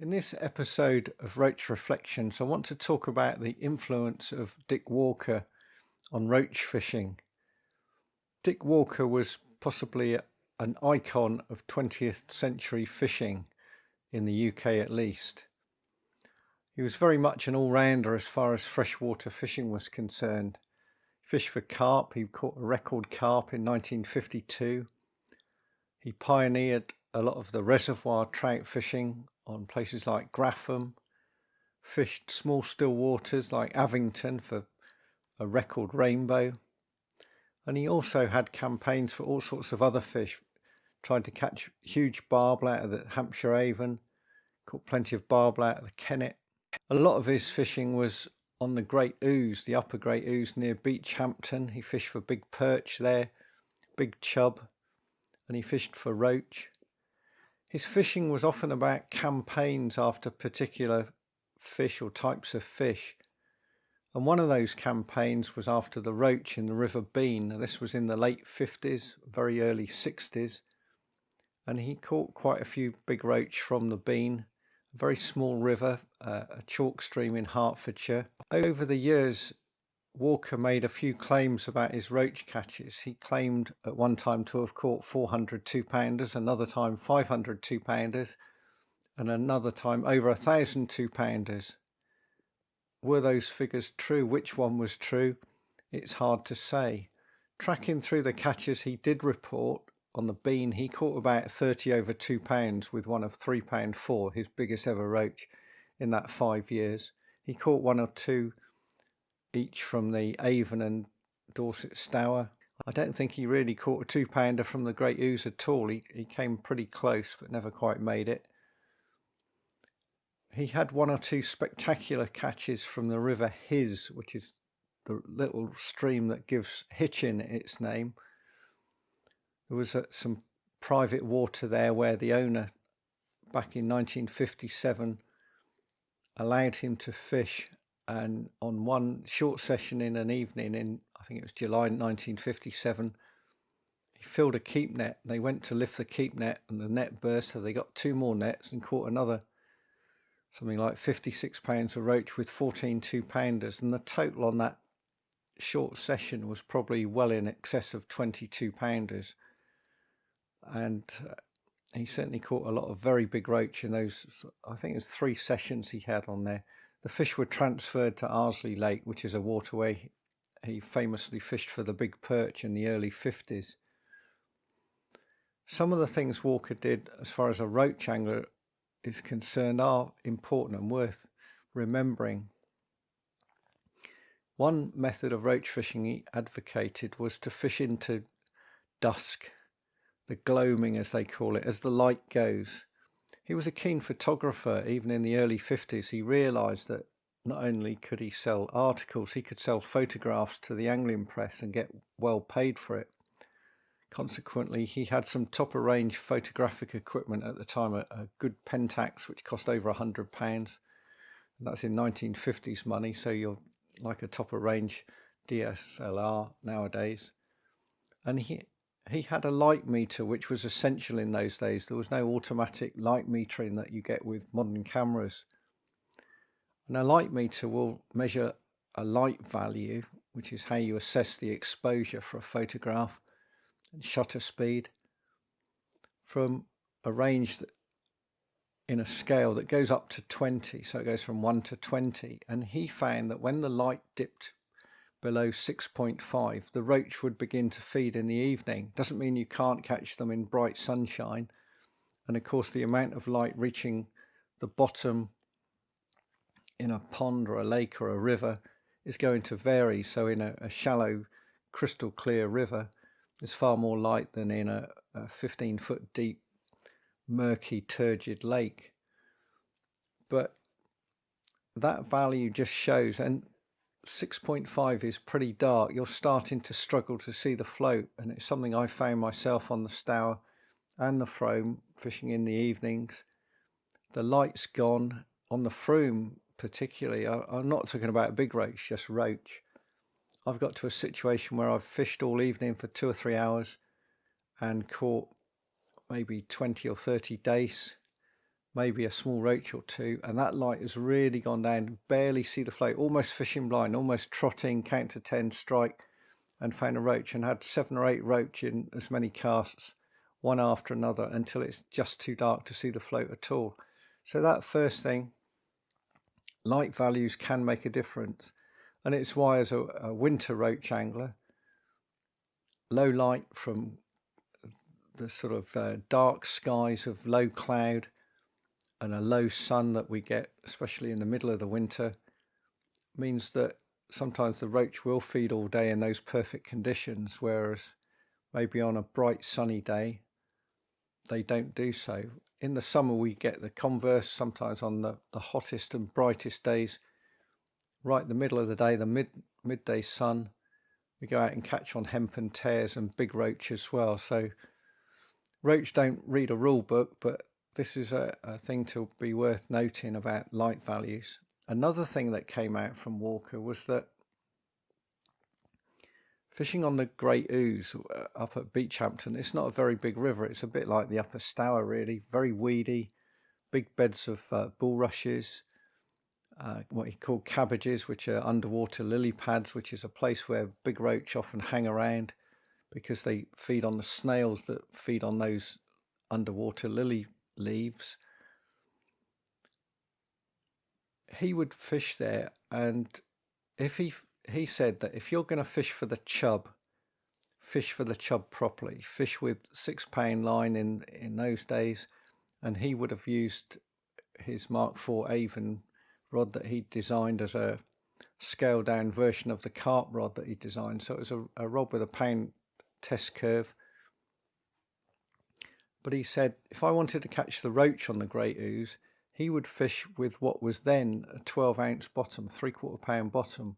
In this episode of Roach Reflections, I want to talk about the influence of Dick Walker on roach fishing. Dick Walker was possibly an icon of 20th century fishing, in the UK at least. He was very much an all-rounder as far as freshwater fishing was concerned. He fished for carp. He caught a record carp in 1952. He pioneered a lot of the reservoir trout fishing on places like Grapham, fished small still waters like Avington for a record rainbow, and he also had campaigns for all sorts of other fish, tried to catch huge barbel out of the Hampshire Avon, caught plenty of barbel out of the Kennet. A lot of his fishing was on the Great Ouse, the upper Great Ouse near Beachhampton. He fished for big perch there, big chub, and he fished for roach. His fishing was often about campaigns after particular fish or types of fish. And one of those campaigns was after the roach in the River Bean. This was in the late 50s, very early 60s. And he caught quite a few big roach from the Bean, a very small river, a chalk stream in Hertfordshire. Over the years, Walker made a few claims about his roach catches. He claimed at one time to have caught 400 2-pounders, another time 500 2-pounders, and another time over 1,000 2-pounders. Were those figures true? Which one was true? It's hard to say. Tracking through the catches he did report on the Bean, he caught about 30 over 2 pounds with one of £3.4, his biggest ever roach in that 5 years. He caught one or two each from the Avon and Dorset Stour. I don't think he really caught a 2-pounder from the Great Ouse at all. He came pretty close but never quite made it. He had one or two spectacular catches from the River His, which is the little stream that gives Hitchin its name. There was some private water there where the owner, back in 1957, allowed him to fish, and on one short session in an evening in, I think it was July 1957, he filled a keep net. They went to lift the keep net and the net burst, so they got 2 more nets and caught another something like 56 pounds of roach with 14 2-pounders, and the total on that short session was probably well in excess of 20 2-pounders. And he certainly caught a lot of very big roach in those, I think it was 3 sessions he had on there. The fish were transferred to Arsley Lake, which is a waterway he famously fished for the big perch in the early 50s. Some of the things Walker did as far as a roach angler is concerned are important and worth remembering. One method of roach fishing he advocated was to fish into dusk, the gloaming as they call it, as the light goes. He was a keen photographer. Even in the early 50s, he realised that not only could he sell articles, he could sell photographs to the angling press and get well paid for it. Consequently, he had some top-of-range photographic equipment at the time, a good Pentax, which cost over £100. And that's in 1950s money, so you're like a top-of-range DSLR nowadays. And he had a light meter, which was essential in those days. There was no automatic light metering that you get with modern cameras. And a light meter will measure a light value, which is how you assess the exposure for a photograph, and shutter speed, from a range that, in a scale that goes up to 20. So it goes from 1 to 20. And he found that when the light dipped below 6.5, the roach would begin to feed in the evening. Doesn't mean you can't catch them in bright sunshine. And of course, the amount of light reaching the bottom in a pond or a lake or a river is going to vary. So in a shallow, crystal clear river, there's far more light than in a 15-foot deep, murky, turgid lake. But that value just shows, and 6.5 is pretty dark. You're starting to struggle to see the float, and it's something I found myself on the Stour and the Frome fishing in the evenings. The light's gone on the Frome particularly. I'm not talking about big roach, just roach. I've got to a situation where I've fished all evening for 2 or 3 hours and caught maybe 20 or 30 dace, maybe a small roach or two, and that light has really gone down, barely see the float, almost fishing blind, almost trotting, count to 10, strike, and found a roach, and had 7 or 8 roach in as many casts, one after another, until it's just too dark to see the float at all. So that first thing, light values can make a difference. And it's why, as a winter roach angler, low light from the sort of dark skies of low cloud and a low sun that we get, especially in the middle of the winter, means that sometimes the roach will feed all day in those perfect conditions, whereas maybe on a bright sunny day they don't do so. In the summer we get the converse. Sometimes on the hottest and brightest days, right in the middle of the day, the midday sun, we go out and catch on hempen tares and big roach as well. So roach don't read a rule book, but this is a thing to be worth noting about light values. Another thing that came out from Walker was that fishing on the Great Ouse up at Beachampton, it's not a very big river. It's a bit like the Upper Stour, really. Very weedy, big beds of bulrushes, what he called cabbages, which are underwater lily pads, which is a place where big roach often hang around because they feed on the snails that feed on those underwater lily leaves. He would fish there, and if he said that if you're going to fish for the chub properly, fish with 6-pound line in those days. And he would have used his Mark IV Avon rod that he designed as a scaled down version of the carp rod that he designed. So it was a rod with a pound test curve. But he said if I wanted to catch the roach on the Great Ouse, he would fish with what was then a 12-ounce bottom, 3/4 pound bottom,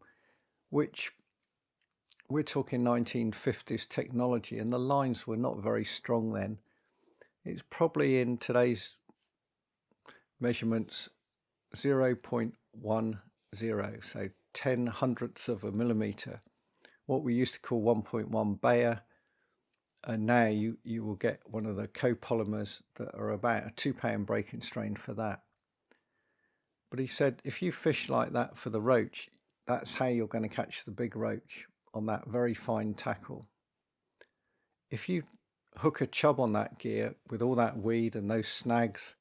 which we're talking 1950s technology, and the lines were not very strong then. It's probably in today's measurements 0.10, so 10 hundredths of a millimetre, what we used to call 1.1 Bayer, and now you will get one of the copolymers that are about a 2-pound breaking strain for that. But he said if you fish like that for the roach, that's how you're going to catch the big roach, on that very fine tackle. If you hook a chub on that gear with all that weed and those snags,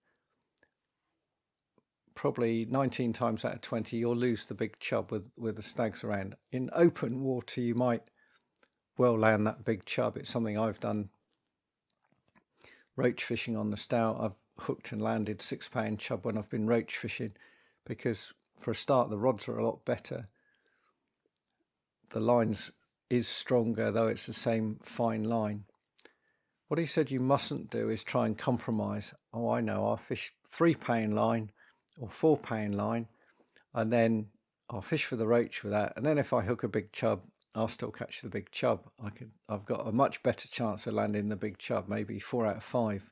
probably 19 times out of 20 you'll lose the big chub with the snags around. In open water you might well land that big chub. It's something I've done roach fishing on the Stour. I've hooked and landed 6-pound chub when I've been roach fishing, because for a start the rods are a lot better, the lines is stronger, though it's the same fine line. What he said you mustn't do is try and compromise. Oh, I know, I'll fish 3-pound line or 4-pound line, and then I'll fish for the roach with that, and then if I hook a big chub, I'll still catch the big chub. I've got a much better chance of landing the big chub, maybe 4 out of 5.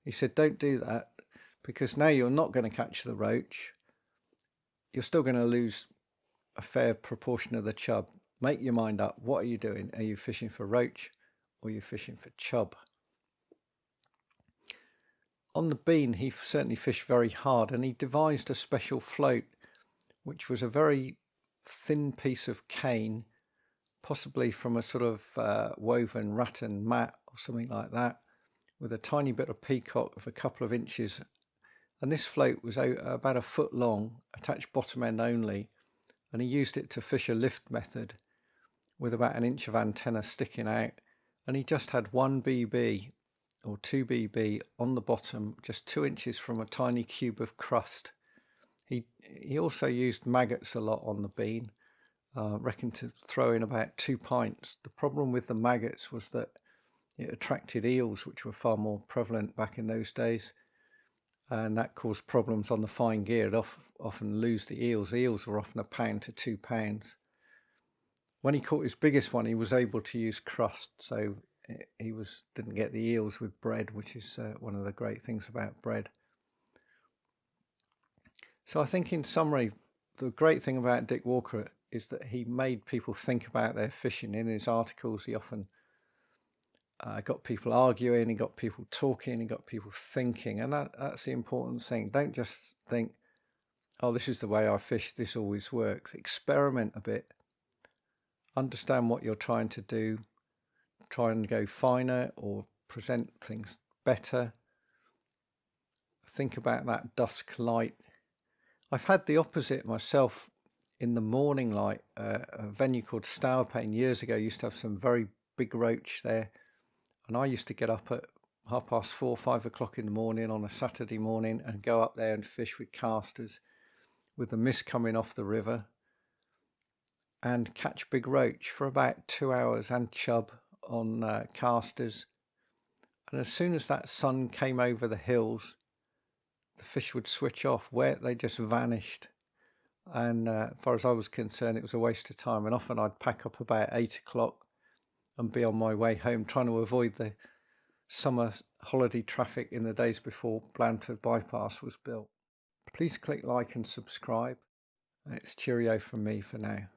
He said don't do that, because now you're not going to catch the roach. You're still going to lose a fair proportion of the chub. Make your mind up. What are you doing? Are you fishing for roach or are you fishing for chub? On the Bean, he certainly fished very hard, and he devised a special float, which was a very thin piece of cane, possibly from a sort of woven rattan mat or something like that, with a tiny bit of peacock of a couple of inches. And this float was about a foot long, attached bottom end only, and he used it to fish a lift method with about 1 inch of antenna sticking out, and he just had 1 BB or 2 BB on the bottom, just 2 inches from a tiny cube of crust. He also used maggots a lot on the Bean, reckoned to throw in about 2 pints. The problem with the maggots was that it attracted eels, which were far more prevalent back in those days, and that caused problems on the fine gear. It often lose the eels. The eels were often 1 pound to 2 pounds. When he caught his biggest one, he was able to use crust, so he didn't get the eels with bread, which is one of the great things about bread. So I think in summary, the great thing about Dick Walker is that he made people think about their fishing. In his articles, he often got people arguing, he got people talking, he got people thinking, and that's the important thing. Don't just think, oh, this is the way I fish, this always works. Experiment a bit, understand what you're trying to do, try and go finer or present things better. Think about that dusk light. I've had the opposite myself in the morning light. A venue called Stowrpane years ago used to have some very big roach there, and I used to get up at 4:30, 5 o'clock in the morning on a Saturday morning and go up there and fish with casters with the mist coming off the river and catch big roach for about 2 hours and chub on casters. And as soon as that sun came over the hills, the fish would switch off, where they just vanished. And as far as I was concerned, it was a waste of time. And often I'd pack up about 8 o'clock and be on my way home, trying to avoid the summer holiday traffic in the days before Blandford Bypass was built. Please click like and subscribe. It's cheerio from me for now.